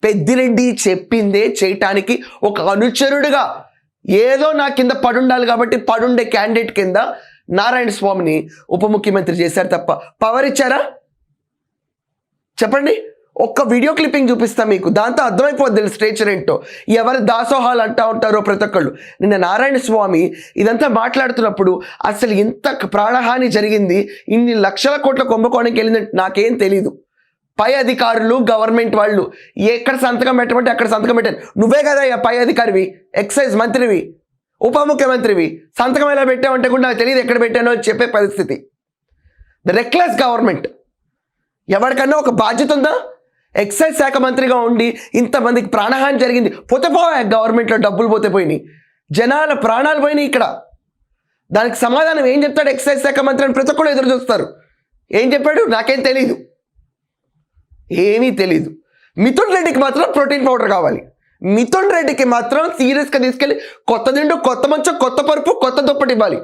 పెద్దిరెడ్డి చెప్పిందే చేయటానికి ఒక అనుచరుడుగా ఏదో నా కింద పడుండాలి కాబట్టి పడుండే క్యాండిడేట్ కింద నారాయణ స్వామిని ఉప ముఖ్యమంత్రి చేశారు తప్ప పవర్ ఇచ్చారా? చెప్పండి. ఒక్క వీడియో క్లిప్పింగ్ చూపిస్తా మీకు, దాంతో అర్థమైపోద్ది స్ట్రేచర్ ఏంటో. ఎవరి దాసోహాలు అంటూ ఉంటారో ప్రతి ఒక్కళ్ళు. నిన్న నారాయణ స్వామి ఇదంతా మాట్లాడుతున్నప్పుడు అసలు ఇంత ప్రాణహాని జరిగింది, ఇన్ని లక్షల కోట్ల కుంభకోణంకి వెళ్ళిందంటే నాకేం తెలీదు. పై అధికారులు గవర్నమెంట్ వాళ్ళు ఎక్కడ సంతకం పెట్టమంటే అక్కడ సంతకం పెట్టారు. నువ్వే కదా పై అధికారివి, ఎక్సైజ్ మంత్రివి, ఉప ముఖ్యమంత్రివి, సంతకం ఎలా పెట్టామంటే కూడా నాకు తెలియదు ఎక్కడ పెట్టానో అని చెప్పే పరిస్థితి. The reckless government. ఎవరికన్నా ఒక బాధ్యత ఉందా? ఎక్సైజ్ శాఖ మంత్రిగా ఉండి ఇంతమందికి ప్రాణహాని జరిగింది, పోతే గవర్నమెంట్లో డబ్బులు పోతే పోయినాయి, జనాల ప్రాణాలు పోయినాయి. ఇక్కడ దానికి సమాధానం ఏం చెప్తాడు ఎక్సైజ్ శాఖ మంత్రి అని ప్రతి ఒక్కరు ఎదురు చూస్తారు. ఏం చెప్పాడు? నాకేం తెలీదు, ఏమీ తెలీదు. మిథున్ రెడ్డికి మాత్రం ప్రోటీన్ పౌడర్ కావాలి. మిథున్ రెడ్డికి మాత్రం సీరియస్గా తీసుకెళ్ళి కొత్త దిండు, కొత్త మంచం, కొత్త పరుపు, కొత్త దుప్పటి ఇవ్వాలి.